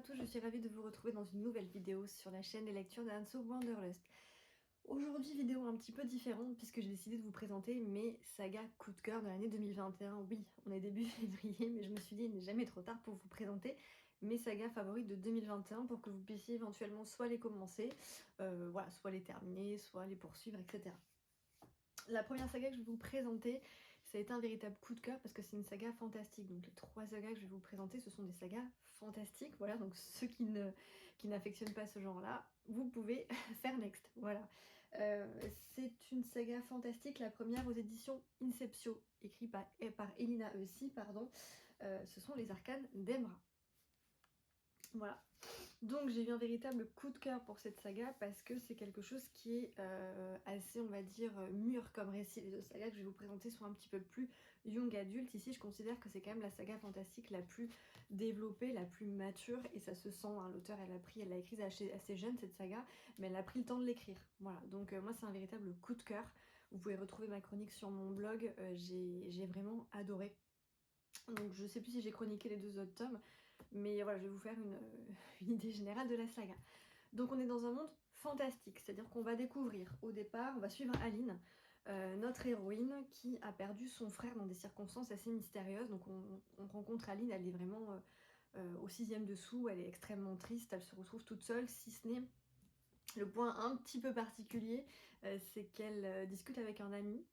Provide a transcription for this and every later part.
tous, je suis ravie de vous retrouver dans une nouvelle vidéo sur la chaîne des lectures d'Anso Wanderlust. Aujourd'hui, vidéo un petit peu différente puisque j'ai décidé de vous présenter mes sagas coup de cœur de l'année 2021. Oui, on est début février, mais je me suis dit il n'est jamais trop tard pour vous présenter mes sagas favorites de 2021 pour que vous puissiez éventuellement soit les commencer, voilà, soit les terminer, soit les poursuivre, etc. La première saga que je vais vous présenter, ça a été un véritable coup de cœur parce que c'est une saga fantastique. Donc les trois sagas que je vais vous présenter, ce sont des sagas fantastiques. Voilà, donc ceux qui n'affectionnent pas ce genre-là, vous pouvez faire next. Voilà. C'est une saga fantastique, la première aux éditions Inceptio, écrite par Elina Eusi, pardon. Ce sont les Arcanes d'Emra. Voilà. Donc j'ai eu un véritable coup de cœur pour cette saga parce que c'est quelque chose qui est assez, on va dire, mûr comme récit. Les autres sagas que je vais vous présenter sont un petit peu plus young adulte. Ici, je considère que c'est quand même la saga fantastique la plus développée, la plus mature, et ça se sent, hein, l'auteur, elle l'a écrite assez jeune cette saga, mais elle a pris le temps de l'écrire. Voilà, donc moi c'est un véritable coup de cœur. Vous pouvez retrouver ma chronique sur mon blog, j'ai vraiment adoré. Donc je sais plus si j'ai chroniqué les deux autres tomes, mais voilà, je vais vous faire une idée générale de la saga. Donc on est dans un monde fantastique, c'est-à-dire qu'on va découvrir, au départ, on va suivre Aline, notre héroïne qui a perdu son frère dans des circonstances assez mystérieuses. Donc on rencontre Aline, elle est vraiment au 6e dessous, elle est extrêmement triste, elle se retrouve toute seule, si ce n'est le point un petit peu particulier, c'est qu'elle discute avec un ami,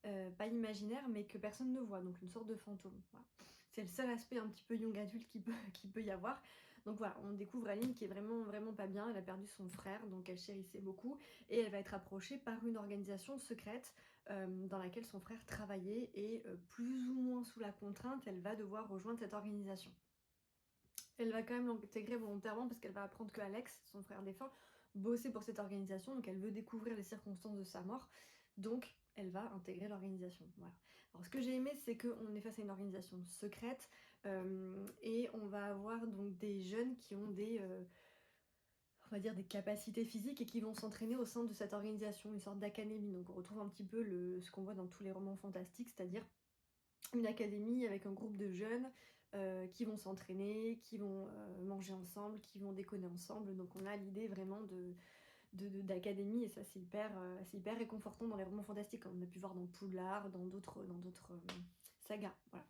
pas imaginaire, mais que personne ne voit, donc une sorte de fantôme. Voilà. C'est le seul aspect un petit peu young adulte qui peut y avoir. Donc voilà, on découvre Aline qui est vraiment, vraiment pas bien, elle a perdu son frère, donc elle chérissait beaucoup, et elle va être approchée par une organisation secrète dans laquelle son frère travaillait, et plus ou moins sous la contrainte, elle va devoir rejoindre cette organisation. Elle va quand même l'intégrer volontairement parce qu'elle va apprendre que Alex, son frère défunt, bossait pour cette organisation, donc elle veut découvrir les circonstances de sa mort, donc elle va intégrer l'organisation. Voilà. Alors ce que j'ai aimé, c'est qu'on est face à une organisation secrète, et on va avoir donc des jeunes qui ont on va dire des capacités physiques et qui vont s'entraîner au sein de cette organisation, une sorte d'académie. Donc on retrouve un petit peu ce qu'on voit dans tous les romans fantastiques, c'est-à-dire une académie avec un groupe de jeunes qui vont s'entraîner, qui vont manger ensemble, qui vont déconner ensemble. Donc on a l'idée vraiment d'académie, et ça c'est hyper réconfortant dans les romans fantastiques, comme on a pu voir dans Poudlard, dans d'autres sagas. Voilà.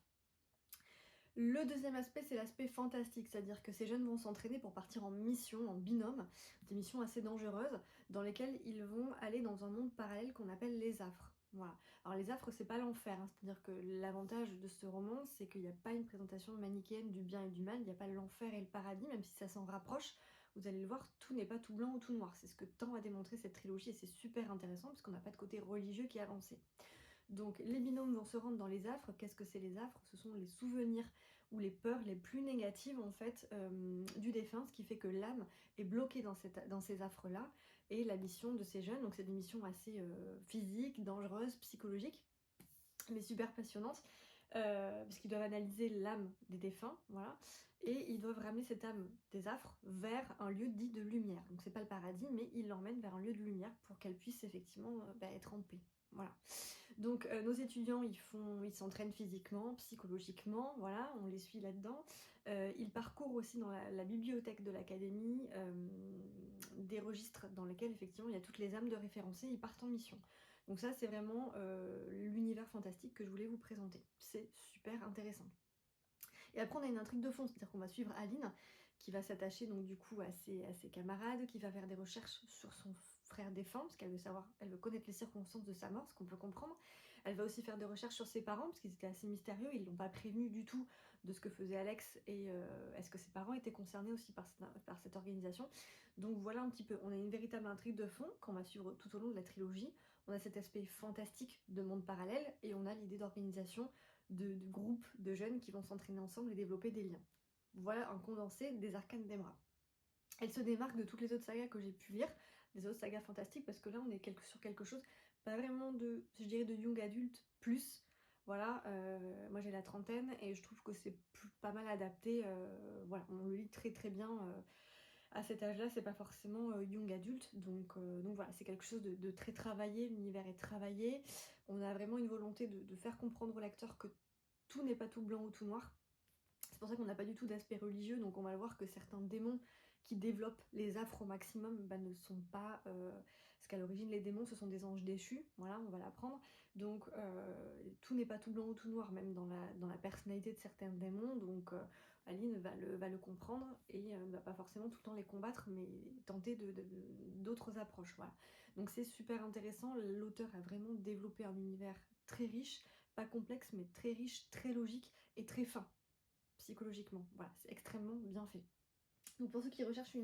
Le deuxième aspect, c'est l'aspect fantastique, c'est-à-dire que ces jeunes vont s'entraîner pour partir en mission, en binôme, des missions assez dangereuses, dans lesquelles ils vont aller dans un monde parallèle qu'on appelle les affres. Voilà. Alors les affres, c'est pas l'enfer, hein. C'est-à-dire que l'avantage de ce roman, c'est qu'il n'y a pas une présentation manichéenne du bien et du mal, il n'y a pas l'enfer et le paradis, même si ça s'en rapproche. Vous allez le voir, tout n'est pas tout blanc ou tout noir. C'est ce que tend à démontrer cette trilogie, et c'est super intéressant parce qu'on n'a pas de côté religieux qui est avancé. Donc les binômes vont se rendre dans les affres. Qu'est-ce que c'est les affres? Ce sont les souvenirs ou les peurs les plus négatives en fait du défunt, ce qui fait que l'âme est bloquée dans ces affres-là. Et la mission de ces jeunes, donc c'est des missions assez physiques, dangereuses, psychologiques, mais super passionnantes. Parce qu'ils doivent analyser l'âme des défunts, voilà, et ils doivent ramener cette âme des affres vers un lieu dit de lumière. Donc c'est pas le paradis, mais ils l'emmènent vers un lieu de lumière pour qu'elle puisse effectivement être en paix. Voilà. Donc nos étudiants, ils s'entraînent physiquement, psychologiquement, voilà, on les suit là-dedans. Ils parcourent aussi dans la bibliothèque de l'académie des registres dans lesquels effectivement il y a toutes les âmes de référencés, ils partent en mission. Donc ça c'est vraiment l'univers fantastique que je voulais vous présenter. C'est super intéressant. Et après on a une intrigue de fond, c'est-à-dire qu'on va suivre Aline qui va s'attacher donc du coup à ses camarades, qui va faire des recherches sur son frère défunt, parce qu'elle veut savoir, elle veut connaître les circonstances de sa mort, ce qu'on peut comprendre. Elle va aussi faire des recherches sur ses parents, parce qu'ils étaient assez mystérieux, ils l'ont pas prévenu du tout de ce que faisait Alex, et est-ce que ses parents étaient concernés aussi par cette organisation. Donc voilà un petit peu, on a une véritable intrigue de fond qu'on va suivre tout au long de la trilogie. On a cet aspect fantastique de monde parallèle, et on a l'idée d'organisation de groupes de jeunes qui vont s'entraîner ensemble et développer des liens. Voilà un condensé des Arcanes d'Emra. Elle se démarque de toutes les autres sagas que j'ai pu lire, des autres sagas fantastiques, parce que là on est sur quelque chose, pas vraiment je dirais de young adulte plus. Voilà, moi j'ai la trentaine et je trouve que c'est pas mal adapté. Voilà, on le lit très très bien à cet âge-là, c'est pas forcément young adulte, donc voilà, c'est quelque chose de très travaillé, l'univers est travaillé. On a vraiment une volonté de faire comprendre au lecteur que tout n'est pas tout blanc ou tout noir. pour ça qu'on n'a pas du tout d'aspect religieux, donc on va voir que certains démons qui développent les affres au maximum ne sont pas... parce qu'à l'origine les démons ce sont des anges déchus, voilà, on va l'apprendre. Donc tout n'est pas tout blanc ou tout noir, même dans la personnalité de certains démons, donc Aline va le comprendre et ne va pas forcément tout le temps les combattre, mais tenter d'autres approches, voilà. Donc c'est super intéressant, l'auteur a vraiment développé un univers très riche, pas complexe, mais très riche, très logique et très fin, psychologiquement, voilà, c'est extrêmement bien fait. Donc pour ceux qui recherchent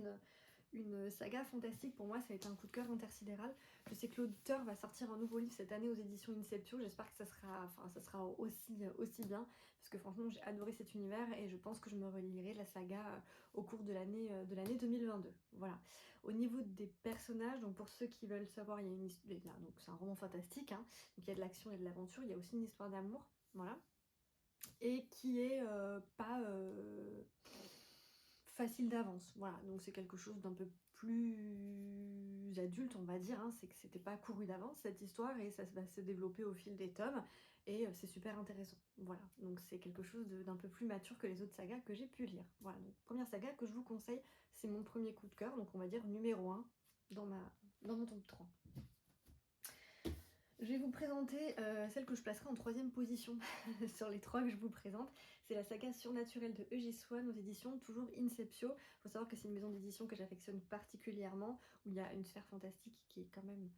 une saga fantastique, pour moi ça a été un coup de cœur intersidéral. Je sais que l'auteur va sortir un nouveau livre cette année aux éditions Inceptio, j'espère que ça sera aussi bien, parce que franchement j'ai adoré cet univers et je pense que je me relirai la saga au cours de l'année 2022. Voilà. Au niveau des personnages, donc pour ceux qui veulent savoir, il y a une histoire, donc c'est un roman fantastique, hein, donc il y a de l'action et de l'aventure, il y a aussi une histoire d'amour, voilà, et qui est pas facile d'avance, voilà, donc c'est quelque chose d'un peu plus adulte, on va dire, hein. C'est que c'était pas couru d'avance cette histoire et ça va se développer au fil des tomes et c'est super intéressant, voilà, donc c'est quelque chose d'un peu plus mature que les autres sagas que j'ai pu lire, voilà. Donc première saga que je vous conseille, c'est mon premier coup de cœur, donc on va dire numéro 1 dans mon top 3. Je vais vous présenter celle que je placerai en 3e position sur les 3 que je vous présente. C'est la saga surnaturelle de E.J. Swann aux éditions toujours Inceptio. Il faut savoir que c'est une maison d'édition que j'affectionne particulièrement, où il y a une sphère fantastique qui est quand même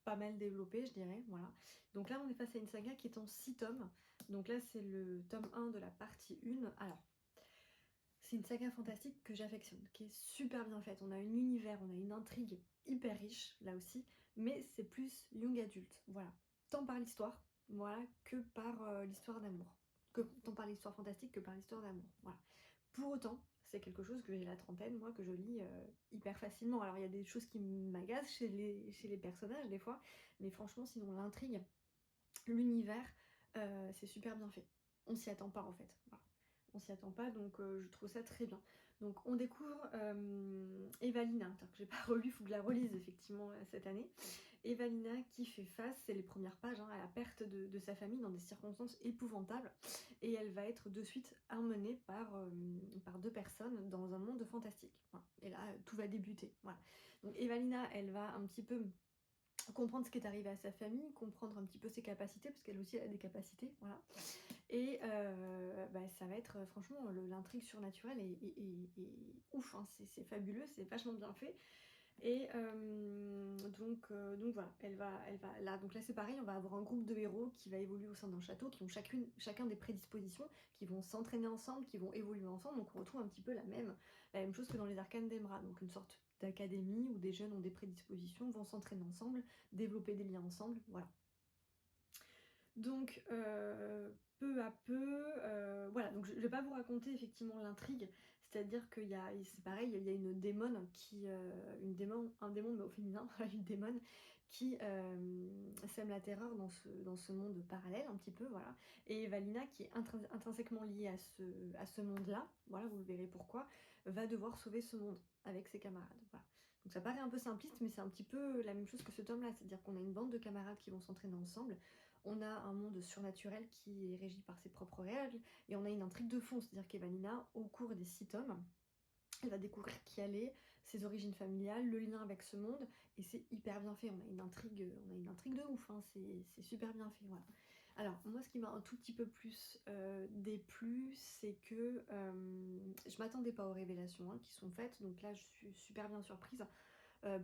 pas mal développée, je dirais. Voilà. Donc là, on est face à une saga qui est en 6 tomes. Donc là, c'est le tome 1 de la partie 1. Alors, c'est une saga fantastique que j'affectionne, qui est super bien faite. On a un univers, on a une intrigue hyper riche, là aussi, mais c'est plus young adulte, voilà. Tant par l'histoire, voilà, que par l'histoire d'amour. Tant par l'histoire fantastique que par l'histoire d'amour, voilà. Pour autant, c'est quelque chose que j'ai la trentaine, moi, que je lis hyper facilement. Alors, il y a des choses qui m'agacent chez les personnages, des fois, mais franchement, sinon, l'intrigue, l'univers, c'est super bien fait. On s'y attend pas, en fait, voilà. On s'y attend pas, donc je trouve ça très bien. Donc on découvre Evalina, que j'ai pas relu, il faut que je la relise effectivement cette année. Evalina qui fait face, c'est les premières pages, hein, à la perte de sa famille dans des circonstances épouvantables, et elle va être de suite emmenée par 2 personnes dans un monde fantastique. Voilà. Et là, tout va débuter. Voilà. Donc Evalina, elle va un petit peu comprendre ce qui est arrivé à sa famille, comprendre un petit peu ses capacités, parce qu'elle aussi elle a des capacités, voilà. Et ça va être, franchement, l'intrigue surnaturelle est ouf, hein, c'est fabuleux, c'est vachement bien fait. Et donc voilà, elle va là, donc là c'est pareil, on va avoir un groupe de héros qui va évoluer au sein d'un château, qui ont chacun des prédispositions, qui vont s'entraîner ensemble, qui vont évoluer ensemble, donc on retrouve un petit peu la même chose que dans les arcanes d'Emra, donc une sorte d'académie où des jeunes ont des prédispositions, vont s'entraîner ensemble, développer des liens ensemble, voilà. Donc peu à peu, voilà, donc je vais pas vous raconter effectivement l'intrigue, c'est-à-dire qu'il y a, c'est pareil, il y a une démone qui, un démon mais au féminin, une démone qui sème la terreur dans ce monde parallèle un petit peu, voilà. Et Valina, qui est intrinsèquement liée à ce monde-là, voilà, vous le verrez pourquoi, va devoir sauver ce monde avec ses camarades, voilà. Donc ça paraît un peu simpliste, mais c'est un petit peu la même chose que ce tome-là, c'est-à-dire qu'on a une bande de camarades qui vont s'entraîner ensemble, on a un monde surnaturel qui est régi par ses propres règles, et on a une intrigue de fond, c'est-à-dire qu'Evalina, au cours des 6 tomes, elle va découvrir qui elle est, ses origines familiales, le lien avec ce monde, et c'est hyper bien fait, on a une intrigue de ouf, hein, c'est super bien fait, voilà. Alors, moi, ce qui m'a un tout petit peu plus déplu, c'est que je m'attendais pas aux révélations, hein, qui sont faites, donc là, je suis super bien surprise.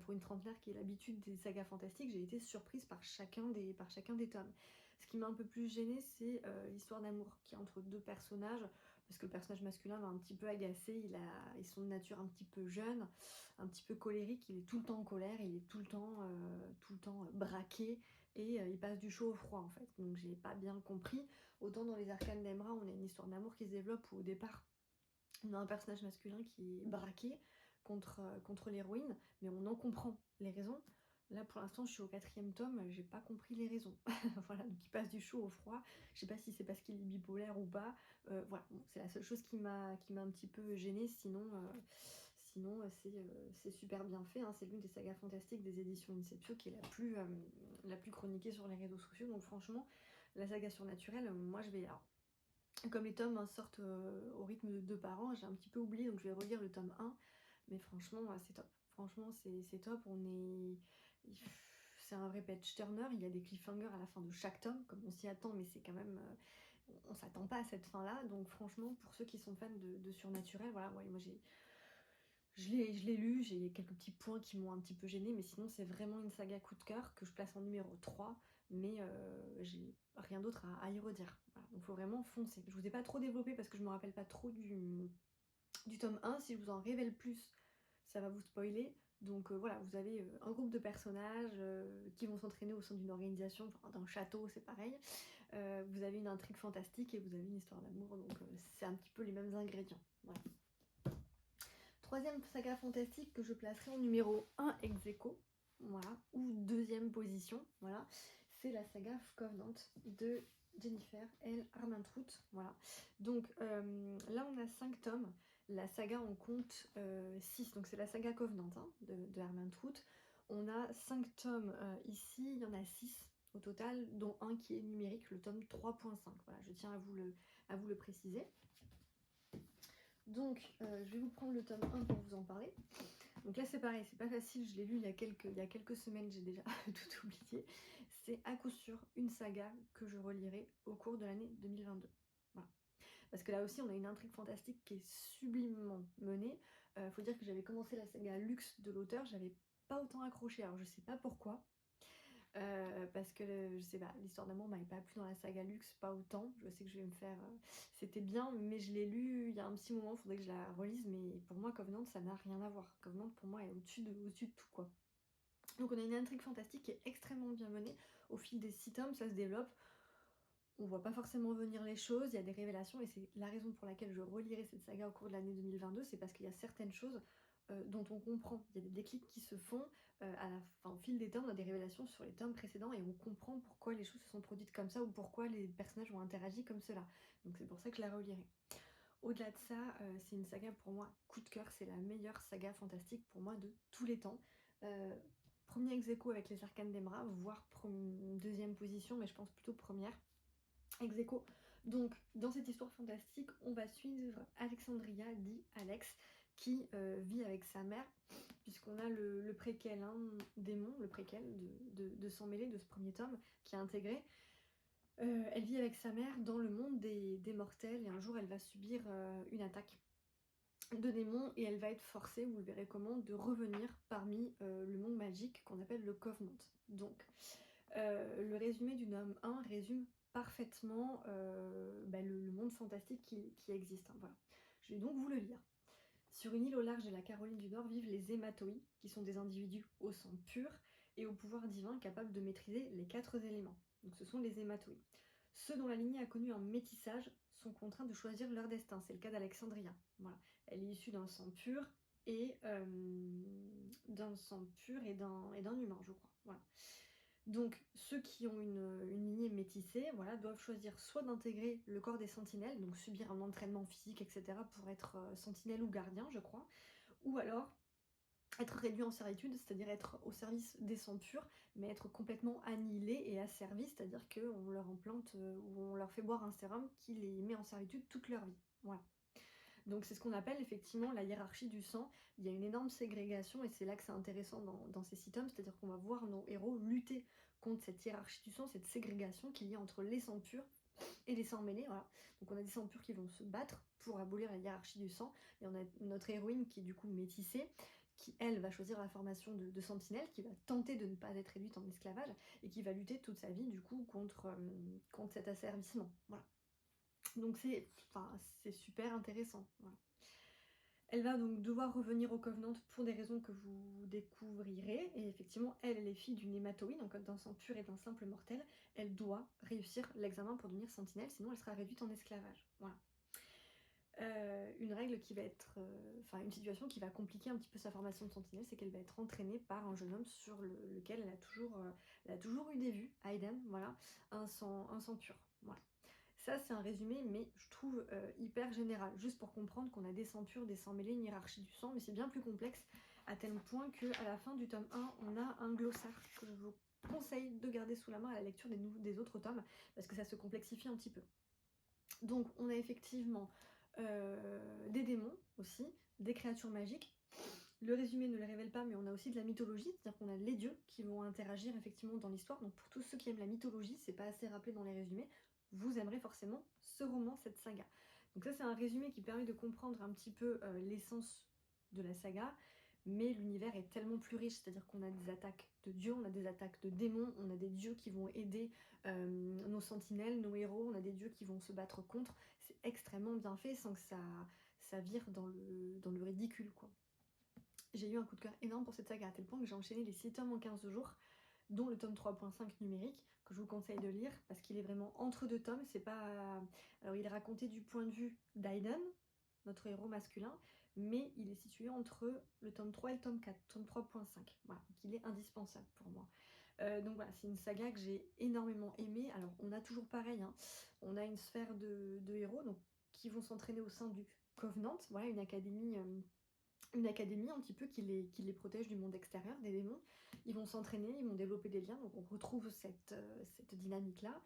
Pour une trentenaire qui a l'habitude des sagas fantastiques, j'ai été surprise par chacun des tomes. Ce qui m'a un peu plus gênée, c'est l'histoire d'amour qui est entre 2 personnages, parce que le personnage masculin m'a un petit peu agacé, ils sont de nature un petit peu jeune, un petit peu colérique, il est tout le temps en colère, il est tout le temps braqué, et il passe du chaud au froid en fait, donc j'ai pas bien compris. Autant dans les arcanes d'Emra, on a une histoire d'amour qui se développe où au départ, on a un personnage masculin qui est braqué contre l'héroïne, mais on en comprend les raisons. Là, pour l'instant, je suis au 4e tome, j'ai pas compris les raisons. Voilà, donc il passe du chaud au froid. Je sais pas si c'est parce qu'il est bipolaire ou pas. Voilà, bon, c'est la seule chose qui m'a un petit peu gênée. Sinon, c'est super bien fait, hein. C'est l'une des sagas fantastiques des éditions Inceptio qui est la plus chroniquée sur les réseaux sociaux. Donc franchement, la saga surnaturelle, moi je vais... Alors, Comme les tomes sortent au rythme de 2 par an, j'ai un petit peu oublié, donc je vais relire le tome 1. Mais franchement, c'est top. Franchement, c'est top. C'est un vrai page turner. Il y a des cliffhangers à la fin de chaque tome, comme on s'y attend, mais c'est quand même. On s'attend pas à cette fin-là. Donc franchement, pour ceux qui sont fans de surnaturel, voilà, moi je l'ai lu, j'ai quelques petits points qui m'ont un petit peu gêné, mais sinon c'est vraiment une saga coup de cœur que je place en numéro 3, mais j'ai rien d'autre à y redire. Voilà, donc faut vraiment foncer. Je vous ai pas trop développé parce que je me rappelle pas trop du tome 1, si je vous en révèle plus, ça va vous spoiler. Donc voilà, vous avez un groupe de personnages qui vont s'entraîner au sein d'une organisation, enfin, d'un château, c'est pareil. Vous avez une intrigue fantastique et vous avez une histoire d'amour, donc c'est un petit peu les mêmes ingrédients. Voilà. Troisième saga fantastique que je placerai en numéro 1 ex aequo, voilà, ou deuxième position, voilà, c'est la saga Covenant de Jennifer L. Armentrout, voilà. Donc là on a 5 tomes, la saga en compte 6, donc c'est la saga Covenant hein, de Armentrout. On a 5 tomes ici, il y en a 6 au total, dont un qui est numérique, le tome 3.5, voilà, je tiens à vous le préciser. Donc, je vais vous prendre le tome 1 pour vous en parler. Donc là, c'est pareil, c'est pas facile, je l'ai lu il y a quelques semaines, j'ai déjà tout oublié. C'est à coup sûr une saga que je relirai au cours de l'année 2022. Voilà. Parce que là aussi, on a une intrigue fantastique qui est sublimement menée. Faut dire que j'avais commencé la saga Luxe de l'auteur, j'avais pas autant accroché, alors je sais pas pourquoi. Parce que je sais pas, l'histoire d'amour m'avait pas plu dans la saga Luxe, pas autant. Je sais que je vais me faire. C'était bien, mais je l'ai lu il y a un petit moment, faudrait que je la relise. Mais pour moi, Covenant, ça n'a rien à voir. Covenant, pour moi, est au-dessus de tout, quoi. Donc, on a une intrigue fantastique qui est extrêmement bien menée. Au fil des 6 tomes, ça se développe. On voit pas forcément venir les choses, il y a des révélations, et c'est la raison pour laquelle je relirai cette saga au cours de l'année 2022, c'est parce qu'il y a certaines choses dont on comprend. Il y a des déclics qui se font au fil des tomes, on a des révélations sur les tomes précédents et on comprend pourquoi les choses se sont produites comme ça ou pourquoi les personnages ont interagi comme cela. Donc c'est pour ça que je la relirai. Au-delà de ça, c'est une saga pour moi coup de cœur, c'est la meilleure saga fantastique pour moi de tous les temps. Premier ex aequo avec les Arcanes d'Emeraude, voire deuxième position, mais je pense plutôt première. Ex aequo. Donc, dans cette histoire fantastique, on va suivre Alexandria, dit Alex, qui vit avec sa mère, puisqu'on a le préquel, hein, démon, le préquel de Sang Mêlé, de ce premier tome, qui est intégré. Elle vit avec sa mère dans le monde des mortels, et un jour elle va subir une attaque de démons, et elle va être forcée, vous le verrez comment, de revenir parmi le monde magique qu'on appelle le Covenant. Donc, le résumé du tome 1 résume parfaitement le monde fantastique qui existe. Hein, voilà. Je vais donc vous le lire. Sur une île au large de la Caroline du Nord vivent les Hématoi, qui sont des individus au sang pur et au pouvoir divin capables de maîtriser les 4 éléments. Donc ce sont les Hématoi. Ceux dont la lignée a connu un métissage sont contraints de choisir leur destin. C'est le cas d'Alexandria. Voilà. Elle est issue d'un sang pur et d'un humain, je crois. Voilà. Donc, ceux qui ont une lignée métissée, voilà, doivent choisir soit d'intégrer le corps des sentinelles, donc subir un entraînement physique, etc., pour être sentinelle ou gardien, je crois, ou alors être réduit en servitude, c'est-à-dire être au service des sangs purs, mais être complètement annihilé et asservi, c'est-à-dire qu'on leur implante ou on leur fait boire un sérum qui les met en servitude toute leur vie. Voilà. Donc c'est ce qu'on appelle effectivement la hiérarchie du sang. Il y a une énorme ségrégation et c'est là que c'est intéressant dans ces 6 tomes, c'est-à-dire qu'on va voir nos héros lutter contre cette hiérarchie du sang, cette ségrégation qu'il y a entre les sangs purs et les sangs mêlés. Voilà. Donc on a des sangs purs qui vont se battre pour abolir la hiérarchie du sang, et on a notre héroïne qui est du coup métissée, qui elle va choisir la formation de sentinelle, qui va tenter de ne pas être réduite en esclavage et qui va lutter toute sa vie du coup contre cet asservissement. Voilà. Donc c'est super intéressant. Voilà. Elle va donc devoir revenir au Covenant pour des raisons que vous découvrirez. Et effectivement, elle est fille d'une hématoïde, donc d'un sang pur et d'un simple mortel. Elle doit réussir l'examen pour devenir sentinelle, sinon elle sera réduite en esclavage. Voilà. Une règle qui va être... une situation qui va compliquer un petit peu sa formation de sentinelle, c'est qu'elle va être entraînée par un jeune homme sur lequel elle a toujours eu des vues, Aiden, voilà, un sang pur. Voilà. Ça, c'est un résumé, mais je trouve hyper général, juste pour comprendre qu'on a des sangs purs, des sangs mêlés, une hiérarchie du sang, mais c'est bien plus complexe, à tel point qu'à la fin du tome 1, on a un glossaire que je vous conseille de garder sous la main à la lecture des autres tomes, parce que ça se complexifie un petit peu. Donc on a effectivement des démons aussi, des créatures magiques. Le résumé ne le révèle pas, mais on a aussi de la mythologie, c'est-à-dire qu'on a les dieux qui vont interagir effectivement dans l'histoire. Donc pour tous ceux qui aiment la mythologie, c'est pas assez rappelé dans les résumés, vous aimerez forcément ce roman, cette saga. Donc ça c'est un résumé qui permet de comprendre un petit peu l'essence de la saga, mais l'univers est tellement plus riche, c'est-à-dire qu'on a des attaques de dieux, on a des attaques de démons, on a des dieux qui vont aider nos sentinelles, nos héros, on a des dieux qui vont se battre contre. C'est extrêmement bien fait sans que ça vire dans le ridicule, quoi. J'ai eu un coup de cœur énorme pour cette saga à tel point que j'ai enchaîné les 6 tomes en 15 jours, dont le tome 3.5 numérique, que je vous conseille de lire, parce qu'il est vraiment entre deux tomes, c'est pas... Alors il est raconté du point de vue d'Aiden, notre héros masculin, mais il est situé entre le tome 3 et le tome 4, tome 3.5, voilà, donc il est indispensable pour moi. Donc voilà, c'est une saga que j'ai énormément aimée. Alors on a toujours pareil, hein, on a une sphère de héros donc, qui vont s'entraîner au sein du Covenant, voilà, une académie un petit peu qui les protège du monde extérieur, des démons. Ils vont s'entraîner, ils vont développer des liens, donc on retrouve cette dynamique-là.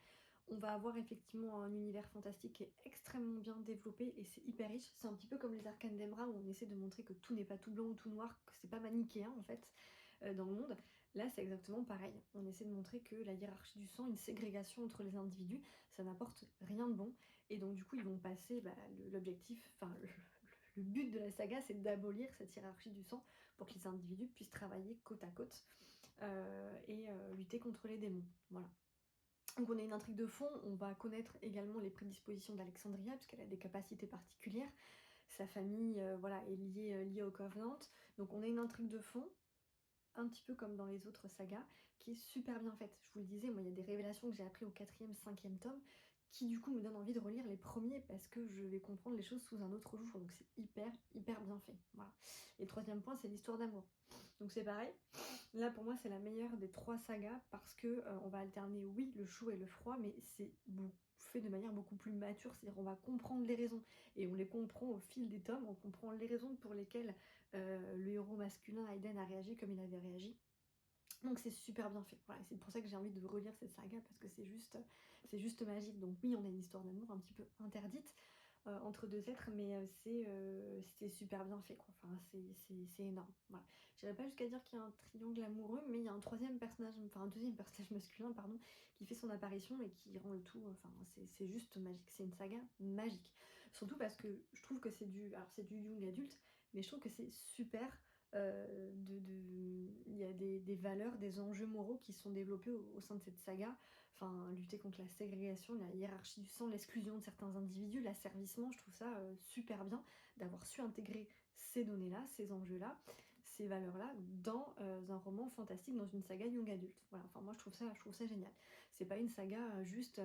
On va avoir effectivement un univers fantastique qui est extrêmement bien développé et c'est hyper riche. C'est un petit peu comme les arcanes d'Emra où on essaie de montrer que tout n'est pas tout blanc ou tout noir, que c'est pas manichéen en fait dans le monde. Là c'est exactement pareil. On essaie de montrer que la hiérarchie du sang, une ségrégation entre les individus, ça n'apporte rien de bon. Et donc du coup ils vont passer l'objectif, enfin le but de la saga, c'est d'abolir cette hiérarchie du sang pour que les individus puissent travailler côte à côte et lutter contre les démons. Voilà. Donc on a une intrigue de fond, on va connaître également les prédispositions d'Alexandria, puisqu'elle a des capacités particulières. Sa famille voilà, est liée au Covenant. Donc on a une intrigue de fond, un petit peu comme dans les autres sagas, qui est super bien faite. Je vous le disais, moi il y a des révélations que j'ai appris au 4e, 5e tome, qui du coup me donnent envie de relire les premiers parce que je vais comprendre les choses sous un autre jour, donc c'est hyper bien fait. Voilà. Et le 3e point, c'est l'histoire d'amour. Donc c'est pareil, là pour moi c'est la meilleure des 3 sagas parce que on va alterner oui le chaud et le froid, mais c'est fait de manière beaucoup plus mature, c'est-à-dire on va comprendre les raisons et on les comprend au fil des tomes, on comprend les raisons pour lesquelles le héros masculin Aiden a réagi comme il avait réagi. Donc c'est super bien fait. Voilà, c'est pour ça que j'ai envie de relire cette saga parce que c'est juste magique. Donc oui, on a une histoire d'amour un petit peu interdite entre deux êtres, mais c'est super bien fait, quoi. Enfin, c'est énorme. Voilà. J'irais pas jusqu'à dire qu'il y a un triangle amoureux, mais il y a un troisième personnage, enfin un deuxième personnage masculin, pardon, qui fait son apparition et qui rend le tout. Enfin, c'est juste magique. C'est une saga magique. Surtout parce que je trouve que alors c'est du young adulte, mais je trouve que c'est super il y a des valeurs, des enjeux moraux qui sont développés au sein de cette saga. Enfin, lutter contre la ségrégation, la hiérarchie du sang, l'exclusion de certains individus, l'asservissement, je trouve ça super bien d'avoir su intégrer ces données-là, ces enjeux-là, ces valeurs-là dans un roman fantastique, dans une saga young adulte. Voilà, enfin moi je trouve ça génial. C'est pas une saga juste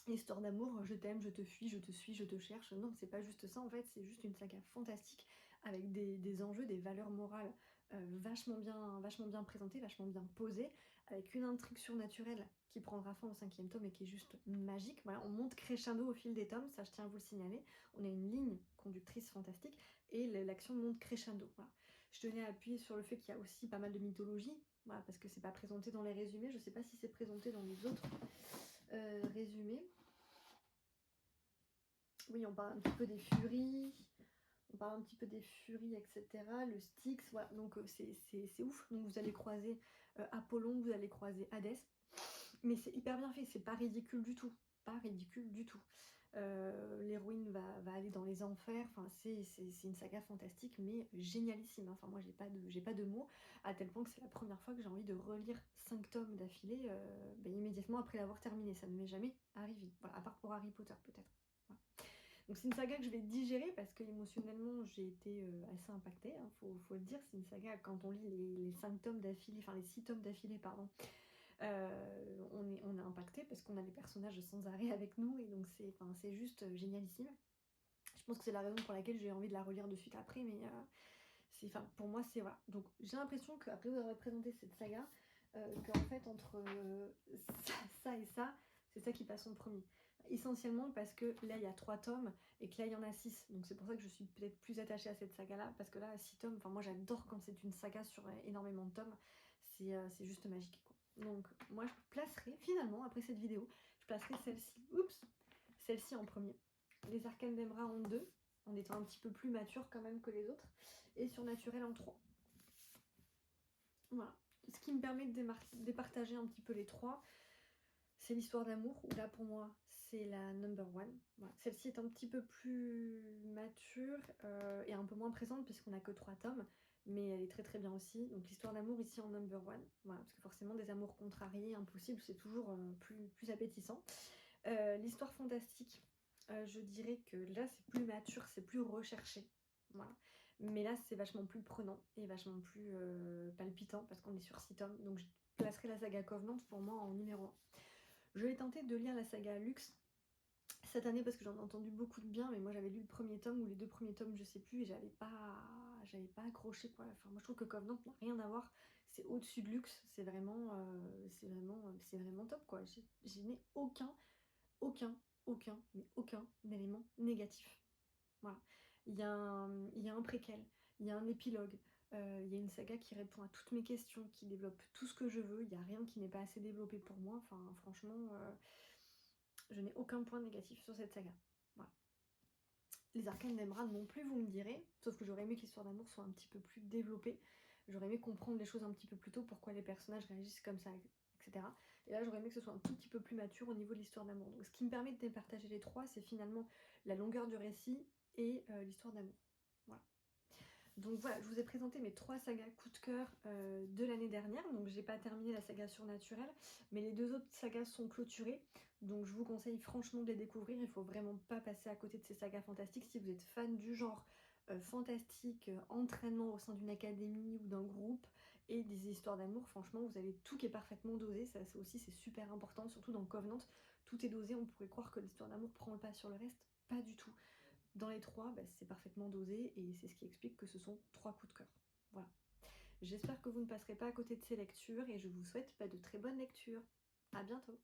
histoire d'amour, je t'aime, je te fuis, je te suis, je te cherche. Non, c'est pas juste ça en fait, c'est juste une saga fantastique avec des enjeux, des valeurs morales vachement bien présentées, vachement bien posées, avec une intrigue surnaturelle qui prendra fin au 5e tome et qui est juste magique. Voilà, on monte crescendo au fil des tomes, ça je tiens à vous le signaler. On a une ligne conductrice fantastique et l'action monte crescendo. Voilà. Je tenais à appuyer sur le fait qu'il y a aussi pas mal de mythologie, voilà, parce que c'est pas présenté dans les résumés, je sais pas si c'est présenté dans les autres résumés. Oui, on parle un petit peu des furies, etc. Le Styx, voilà, donc c'est ouf. Donc vous allez croiser Apollon, vous allez croiser Hadès, mais c'est hyper bien fait, c'est pas ridicule du tout, pas ridicule du tout. L'héroïne va aller dans les enfers, enfin c'est une saga fantastique mais génialissime, enfin moi j'ai pas de mots, à tel point que c'est la première fois que j'ai envie de relire 5 tomes d'affilée immédiatement après l'avoir terminé, ça ne m'est jamais arrivé, voilà, à part pour Harry Potter peut-être. Voilà. Donc c'est une saga que je vais digérer parce que émotionnellement j'ai été assez impactée, hein, faut le dire, c'est une saga quand on lit les 5 tomes d'affilée, enfin les 6 tomes d'affilée pardon, on est impacté parce qu'on a les personnages sans arrêt avec nous et donc c'est juste génialissime. Je pense que c'est la raison pour laquelle j'ai envie de la relire de suite après, mais pour moi c'est voilà. Donc j'ai l'impression qu'après vous avoir présenté cette saga, qu'en fait entre ça et ça, c'est ça qui passe en premier. Essentiellement parce que là il y a 3 tomes et que là il y en a 6, donc c'est pour ça que je suis peut-être plus attachée à cette saga là, parce que là 6 tomes, enfin moi j'adore quand c'est une saga sur énormément de tomes, c'est juste magique quoi. Donc moi je placerai finalement après cette vidéo, je placerai celle-ci, oups, celle-ci en premier. Les Arcanes d'Emra en 2, en étant un petit peu plus mature quand même que les autres, et Surnaturel en 3. Voilà. Ce qui me permet de départager un petit peu les trois, c'est l'histoire d'amour, où là pour moi c'est la number one. Voilà. Celle-ci est un petit peu plus mature et un peu moins présente puisqu'on n'a que 3 tomes, mais elle est très très bien aussi. Donc l'histoire d'amour ici en number one, voilà, parce que forcément des amours contrariés, impossibles, c'est toujours plus appétissant. L'histoire fantastique, je dirais que là c'est plus mature, c'est plus recherché. Voilà. Mais là c'est vachement plus prenant et vachement plus palpitant parce qu'on est sur 6 tomes. Donc je placerai la saga Covenant pour moi en numéro 1. Je vais tenter de lire la saga Lux cette année parce que j'en ai entendu beaucoup de bien, mais moi j'avais lu le premier tome ou les 2 premiers tomes, je sais plus, et j'avais pas accroché quoi. Enfin, moi je trouve que Covenant n'a rien à voir, c'est au-dessus de Lux, c'est vraiment top quoi. Je n'ai aucun élément négatif. Voilà. Il y a un préquel, il y a un épilogue, il y a une saga qui répond à toutes mes questions, qui développe tout ce que je veux, il n'y a rien qui n'est pas assez développé pour moi. Enfin, franchement, je n'ai aucun point négatif sur cette saga. Voilà. Les Arcanes d'Emerald non plus, vous me direz, sauf que j'aurais aimé que l'histoire d'amour soit un petit peu plus développée. J'aurais aimé comprendre les choses un petit peu plus tôt, pourquoi les personnages réagissent comme ça, etc. Et là, j'aurais aimé que ce soit un tout petit peu plus mature au niveau de l'histoire d'amour. Donc, ce qui me permet de départager les trois, c'est finalement la longueur du récit et l'histoire d'amour. Voilà. Donc voilà, je vous ai présenté mes 3 sagas coup de cœur de l'année dernière. Donc j'ai pas terminé la saga Surnaturel, mais les 2 autres sagas sont clôturées. Donc je vous conseille franchement de les découvrir. Il faut vraiment pas passer à côté de ces sagas fantastiques. Si vous êtes fan du genre fantastique, entraînement au sein d'une académie ou d'un groupe et des histoires d'amour, franchement vous avez tout qui est parfaitement dosé. Ça aussi c'est super important, surtout dans Covenant. Tout est dosé, on pourrait croire que l'histoire d'amour prend le pas sur le reste. Pas du tout. Dans les 3, c'est parfaitement dosé et c'est ce qui explique que ce sont 3 coups de cœur. Voilà. J'espère que vous ne passerez pas à côté de ces lectures et je vous souhaite de très bonnes lectures. À bientôt.